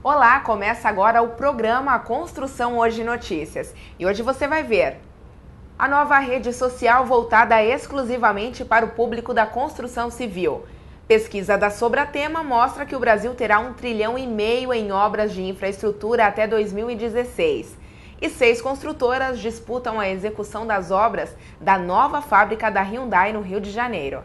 Olá, começa agora o programa Construção Hoje Notícias. E hoje você vai ver a nova rede social voltada exclusivamente para o público da construção civil. Pesquisa da Sobratema mostra que o Brasil terá 1,5 trilhão em obras de infraestrutura até 2016. E 6 construtoras disputam a execução das obras da nova fábrica da Hyundai no Rio de Janeiro.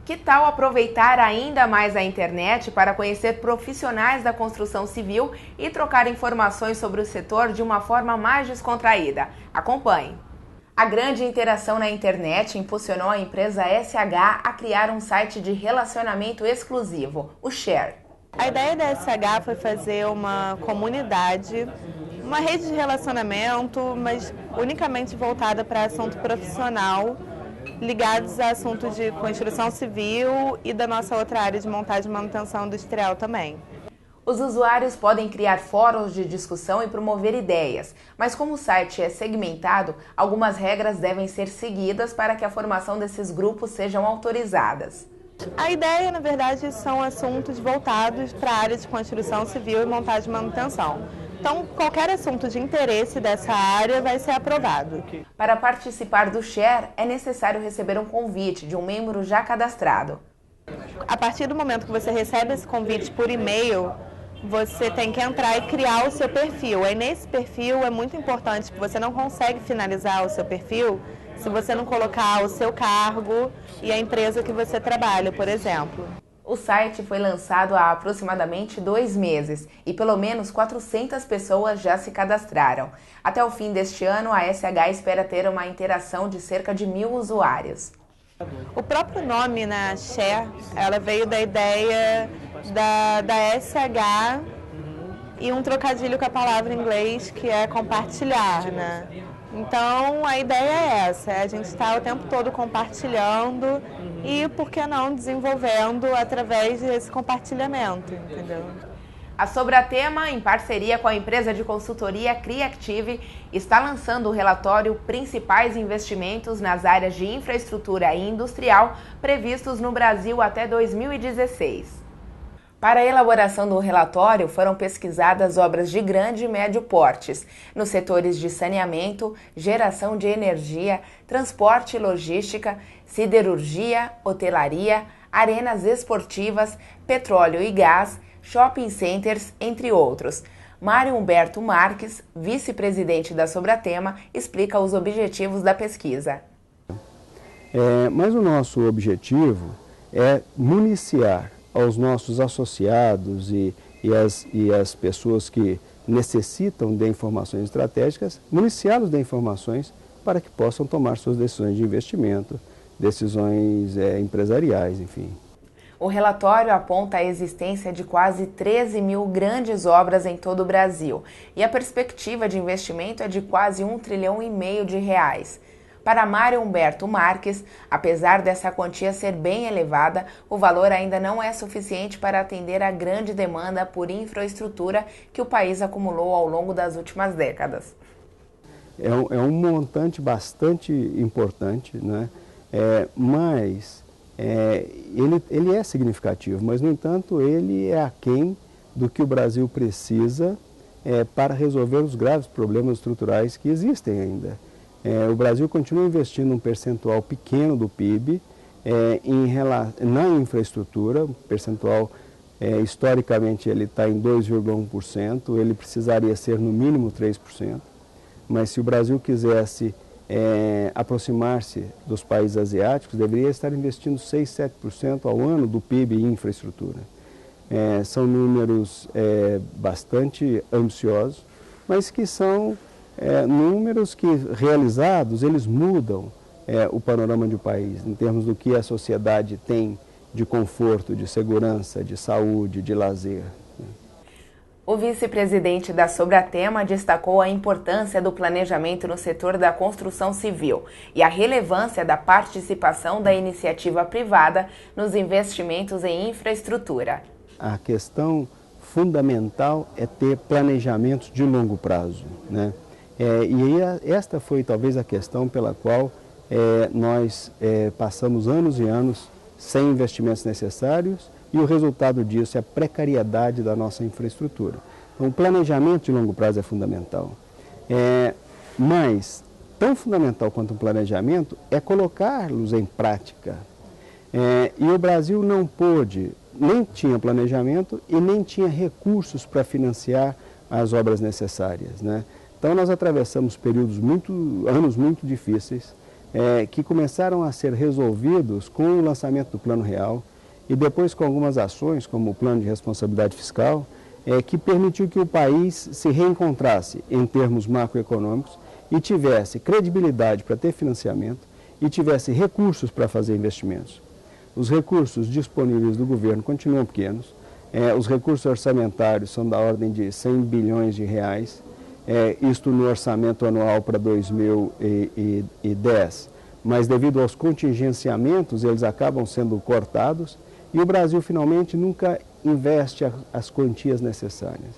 Que tal aproveitar ainda mais a internet para conhecer profissionais da construção civil e trocar informações sobre o setor de uma forma mais descontraída? Acompanhe! A grande interação na internet impulsionou a empresa SH a criar um site de relacionamento exclusivo, o Share. A ideia da SH foi fazer uma comunidade, uma rede de relacionamento, mas unicamente voltada para assunto profissional, ligados a assuntos de construção civil e da nossa outra área de montagem e manutenção industrial também. Os usuários podem criar fóruns de discussão e promover ideias, mas como o site é segmentado, algumas regras devem ser seguidas para que a formação desses grupos sejam autorizadas. A ideia, na verdade, são assuntos voltados para a área de construção civil e montagem e manutenção. Então, qualquer assunto de interesse dessa área vai ser aprovado. Para participar do Share, é necessário receber um convite de um membro já cadastrado. A partir do momento que você recebe esse convite por e-mail, você tem que entrar e criar o seu perfil. Aí nesse perfil é muito importante que você não consegue finalizar o seu perfil se você não colocar o seu cargo e a empresa que você trabalha, por exemplo. O site foi lançado há aproximadamente 2 meses e pelo menos 400 pessoas já se cadastraram. Até o fim deste ano, a SH espera ter uma interação de cerca de 1.000 usuários. O próprio nome, né, Share, ela veio da ideia da SH e um trocadilho com a palavra em inglês que é compartilhar, né? Então, a ideia é essa, a gente está o tempo todo compartilhando e, por que não, desenvolvendo através desse compartilhamento, entendeu? A Sobratema, em parceria com a empresa de consultoria Criactive, está lançando o relatório Principais Investimentos nas áreas de infraestrutura e industrial previstos no Brasil até 2016. Para a elaboração do relatório, foram pesquisadas obras de grande e médio portes, nos setores de saneamento, geração de energia, transporte e logística, siderurgia, hotelaria, arenas esportivas, petróleo e gás, shopping centers, entre outros. Mário Humberto Marques, vice-presidente da Sobratema, explica os objetivos da pesquisa. Mas o nosso objetivo é municiar aos nossos associados e as pessoas que necessitam de informações estratégicas, municiá-los de informações para que possam tomar suas decisões de investimento, decisões empresariais, enfim. O relatório aponta a existência de quase 13.000 grandes obras em todo o Brasil e a perspectiva de investimento é de quase 1,5 trilhão de reais. Para Mário Humberto Marques, apesar dessa quantia ser bem elevada, o valor ainda não é suficiente para atender a grande demanda por infraestrutura que o país acumulou ao longo das últimas décadas. É um montante bastante importante, né? Mas ele é significativo, mas, no entanto, ele é aquém do que o Brasil precisa para resolver os graves problemas estruturais que existem ainda. O Brasil continua investindo um percentual pequeno do PIB na infraestrutura, percentual historicamente ele está em 2,1%, ele precisaria ser no mínimo 3%, mas se o Brasil quisesse aproximar-se dos países asiáticos, deveria estar investindo 6, 7% ao ano do PIB em infraestrutura. São números bastante ambiciosos, mas que são números que, realizados, eles mudam o panorama de um país, em termos do que a sociedade tem de conforto, de segurança, de saúde, de lazer. O vice-presidente da Sobratema destacou a importância do planejamento no setor da construção civil e a relevância da participação da iniciativa privada nos investimentos em infraestrutura. A questão fundamental é ter planejamentos de longo prazo, né? Esta foi talvez a questão pela qual nós passamos anos e anos sem investimentos necessários e o resultado disso é a precariedade da nossa infraestrutura. Então, o planejamento de longo prazo é fundamental. Mas, tão fundamental quanto o planejamento é colocá-los em prática. E o Brasil não pôde, nem tinha planejamento e nem tinha recursos para financiar as obras necessárias, né? Então nós atravessamos anos muito difíceis, que começaram a ser resolvidos com o lançamento do Plano Real e depois com algumas ações, como o Plano de Responsabilidade Fiscal, que permitiu que o país se reencontrasse em termos macroeconômicos e tivesse credibilidade para ter financiamento e tivesse recursos para fazer investimentos. Os recursos disponíveis do governo continuam pequenos, os recursos orçamentários são da ordem de 100 bilhões de reais, isto no orçamento anual para 2010, mas devido aos contingenciamentos eles acabam sendo cortados e o Brasil finalmente nunca investe as quantias necessárias.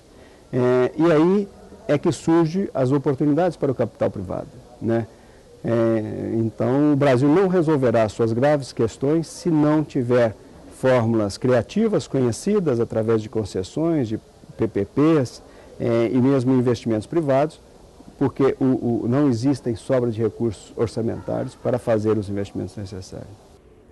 E aí é que surgem as oportunidades para o capital privado, né? Então o Brasil não resolverá suas graves questões se não tiver fórmulas criativas conhecidas através de concessões, de PPPs e mesmo investimentos privados, porque não existem sobra de recursos orçamentários para fazer os investimentos necessários.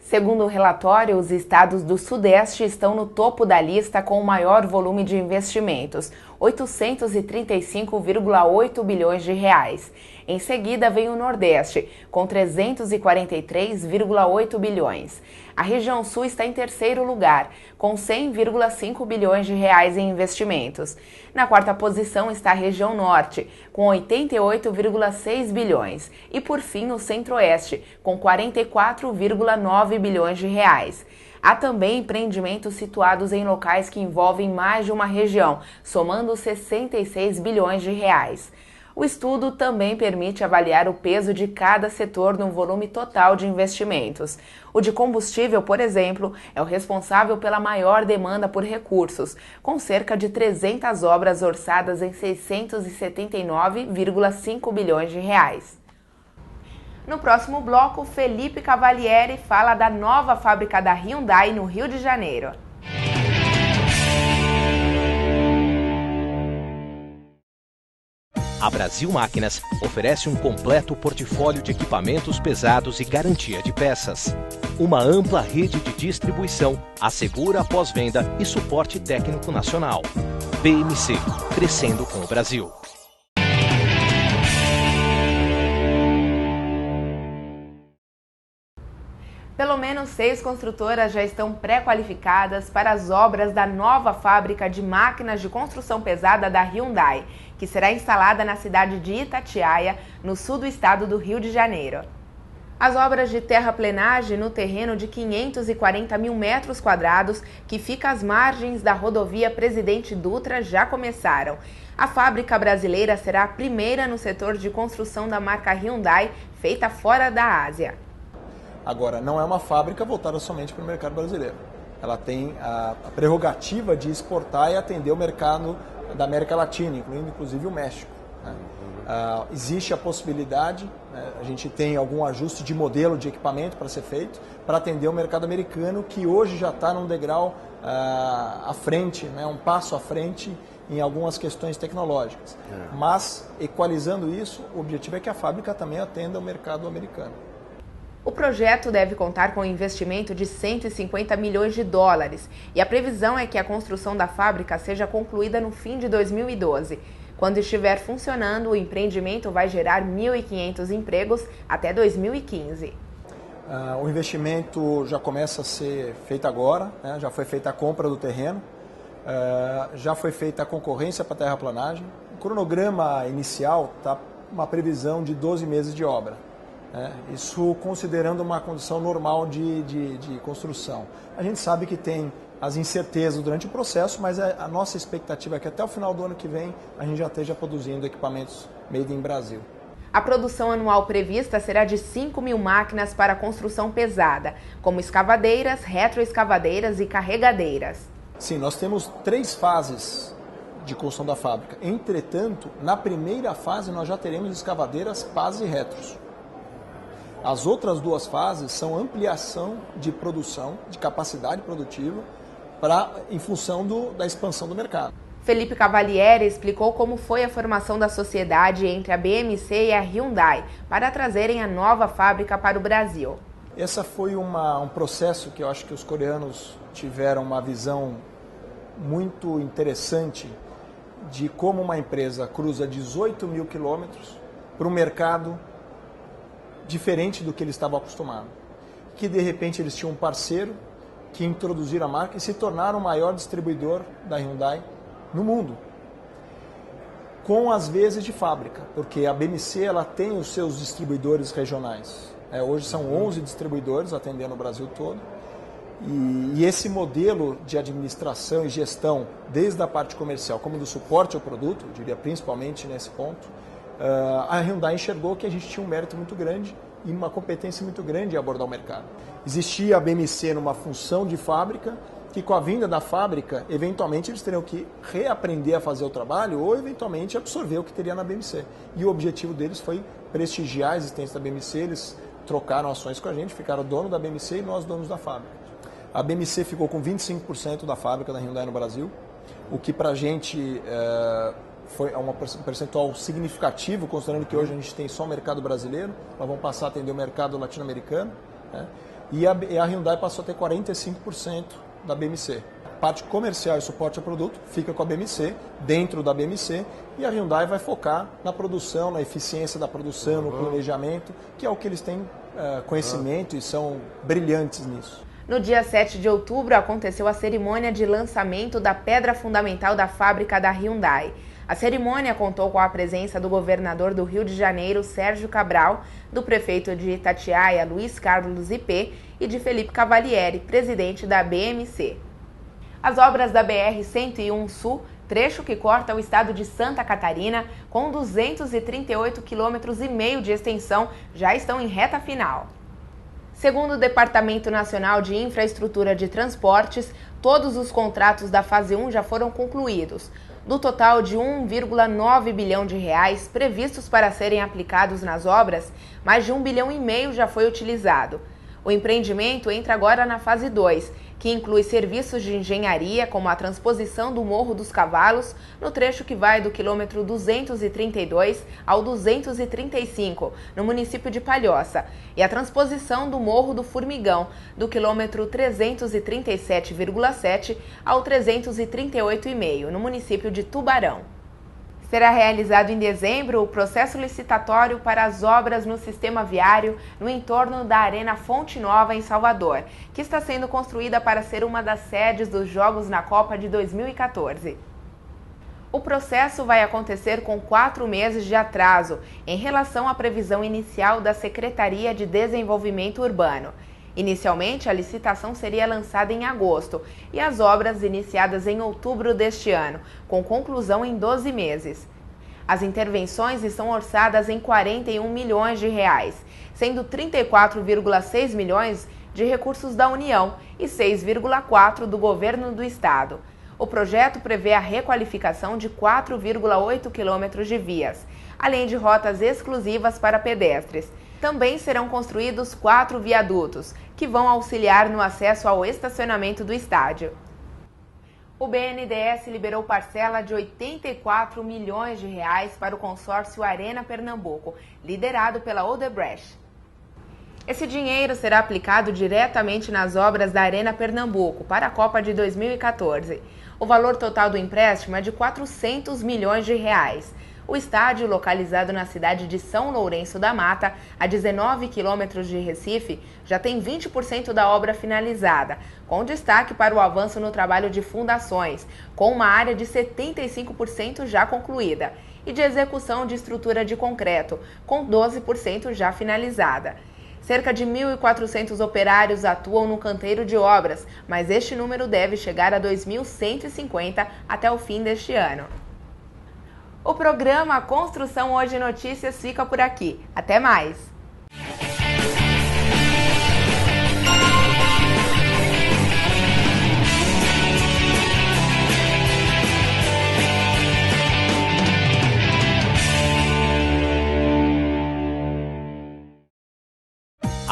Segundo o relatório, os estados do Sudeste estão no topo da lista com o maior volume de investimentos, 835,8 bilhões de reais. Em seguida vem o Nordeste, com 343,8 bilhões. A região Sul está em terceiro lugar, com 100,5 bilhões de reais em investimentos. Na quarta posição está a região Norte, com 88,6 bilhões. E por fim o Centro-Oeste, com 44,9 bilhões de reais. Há também empreendimentos situados em locais que envolvem mais de uma região, somando 66 bilhões de reais. O estudo também permite avaliar o peso de cada setor no volume total de investimentos. O de combustível, por exemplo, é o responsável pela maior demanda por recursos, com cerca de 300 obras orçadas em 679,5 bilhões de reais. No próximo bloco, Felipe Cavalieri fala da nova fábrica da Hyundai no Rio de Janeiro. A Brasil Máquinas oferece um completo portfólio de equipamentos pesados e garantia de peças. Uma ampla rede de distribuição, assegura pós-venda e suporte técnico nacional. BMC, crescendo com o Brasil. Pelo menos 6 construtoras já estão pré-qualificadas para as obras da nova fábrica de máquinas de construção pesada da Hyundai, que será instalada na cidade de Itatiaia, no sul do estado do Rio de Janeiro. As obras de terraplenagem no terreno de 540 mil metros quadrados, que fica às margens da rodovia Presidente Dutra, já começaram. A fábrica brasileira será a primeira no setor de construção da marca Hyundai, feita fora da Ásia. Agora, não é uma fábrica voltada somente para o mercado brasileiro. Ela tem a prerrogativa de exportar e atender o mercado da América Latina, inclusive o México, né? Existe a possibilidade, né, a gente tem algum ajuste de modelo de equipamento para ser feito, para atender o mercado americano, que hoje já está num degrau à frente, né, um passo à frente em algumas questões tecnológicas. Mas, equalizando isso, o objetivo é que a fábrica também atenda o mercado americano. O projeto deve contar com um investimento de 150 milhões de dólares e a previsão é que a construção da fábrica seja concluída no fim de 2012. Quando estiver funcionando, o empreendimento vai gerar 1.500 empregos até 2015. O investimento já começa a ser feito agora, né? Já foi feita a compra do terreno, já foi feita a concorrência para a terraplanagem. O cronograma inicial está uma previsão de 12 meses de obra. Isso considerando uma condição normal de construção. A gente sabe que tem as incertezas durante o processo, mas a nossa expectativa é que até o final do ano que vem a gente já esteja produzindo equipamentos made in Brasil. A produção anual prevista será de 5 mil máquinas para construção pesada, como escavadeiras, retroescavadeiras e carregadeiras. Sim, nós temos 3 fases de construção da fábrica. Entretanto, na primeira fase nós já teremos escavadeiras pás e retros. As outras 2 fases são ampliação de produção, de capacidade produtiva, em função da expansão do mercado. Felipe Cavalieri explicou como foi a formação da sociedade entre a BMC e a Hyundai para trazerem a nova fábrica para o Brasil. Esse foi um processo que eu acho que os coreanos tiveram uma visão muito interessante de como uma empresa cruza 18 mil quilômetros para um mercado diferente do que eles estavam acostumados. Que de repente eles tinham um parceiro que introduziram a marca e se tornaram o maior distribuidor da Hyundai no mundo, com as vezes de fábrica, porque a BMC ela tem os seus distribuidores regionais. Hoje são 11 distribuidores atendendo o Brasil todo. E esse modelo de administração e gestão, desde a parte comercial como do suporte ao produto, eu diria principalmente nesse ponto, a Hyundai enxergou que a gente tinha um mérito muito grande e uma competência muito grande em abordar o mercado. Existia a BMC numa função de fábrica, que com a vinda da fábrica, eventualmente eles teriam que reaprender a fazer o trabalho ou eventualmente absorver o que teria na BMC. E o objetivo deles foi prestigiar a existência da BMC, eles trocaram ações com a gente, ficaram dono da BMC e nós donos da fábrica. A BMC ficou com 25% da fábrica da Hyundai no Brasil, o que para a gente foi um percentual significativo, considerando que hoje a gente tem só o mercado brasileiro, nós vamos passar a atender o mercado latino-americano, né? E a Hyundai passou a ter 45% da BMC. A parte comercial e suporte ao produto fica com a BMC, dentro da BMC, e a Hyundai vai focar na produção, na eficiência da produção, no planejamento, que é o que eles têm conhecimento e são brilhantes nisso. No dia 7 de outubro aconteceu a cerimônia de lançamento da pedra fundamental da fábrica da Hyundai. A cerimônia contou com a presença do governador do Rio de Janeiro, Sérgio Cabral, do prefeito de Itatiaia, Luiz Carlos IP, e de Felipe Cavalieri, presidente da BMC. As obras da BR-101 Sul, trecho que corta o estado de Santa Catarina, com 238,5 km de extensão, já estão em reta final. Segundo o Departamento Nacional de Infraestrutura de Transportes, todos os contratos da fase 1 já foram concluídos. Do total de 1,9 bilhão de reais previstos para serem aplicados nas obras, mais de 1,5 bilhão já foi utilizado. O empreendimento entra agora na fase 2, que inclui serviços de engenharia, como a transposição do Morro dos Cavalos, no trecho que vai do quilômetro 232 ao 235, no município de Palhoça, e a transposição do Morro do Formigão, do quilômetro 337,7 ao 338,5, no município de Tubarão. Será realizado em dezembro o processo licitatório para as obras no sistema viário no entorno da Arena Fonte Nova, em Salvador, que está sendo construída para ser uma das sedes dos Jogos na Copa de 2014. O processo vai acontecer com 4 meses de atraso em relação à previsão inicial da Secretaria de Desenvolvimento Urbano. Inicialmente, a licitação seria lançada em agosto e as obras iniciadas em outubro deste ano, com conclusão em 12 meses. As intervenções estão orçadas em 41 milhões de reais, sendo 34,6 milhões de recursos da União e 6,4 do governo do estado. O projeto prevê a requalificação de 4,8 quilômetros de vias, além de rotas exclusivas para pedestres. Também serão construídos 4 viadutos, que vão auxiliar no acesso ao estacionamento do estádio. O BNDES liberou parcela de 84 milhões de reais para o consórcio Arena Pernambuco, liderado pela Odebrecht. Esse dinheiro será aplicado diretamente nas obras da Arena Pernambuco para a Copa de 2014. O valor total do empréstimo é de 400 milhões de reais. O estádio, localizado na cidade de São Lourenço da Mata, a 19 quilômetros de Recife, já tem 20% da obra finalizada, com destaque para o avanço no trabalho de fundações, com uma área de 75% já concluída, e de execução de estrutura de concreto, com 12% já finalizada. Cerca de 1.400 operários atuam no canteiro de obras, mas este número deve chegar a 2.150 até o fim deste ano. O programa Construção Hoje Notícias fica por aqui. Até mais!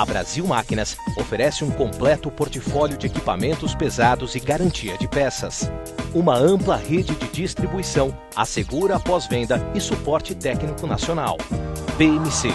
A Brasil Máquinas oferece um completo portfólio de equipamentos pesados e garantia de peças. Uma ampla rede de distribuição assegura a pós-venda e suporte técnico nacional. BMC.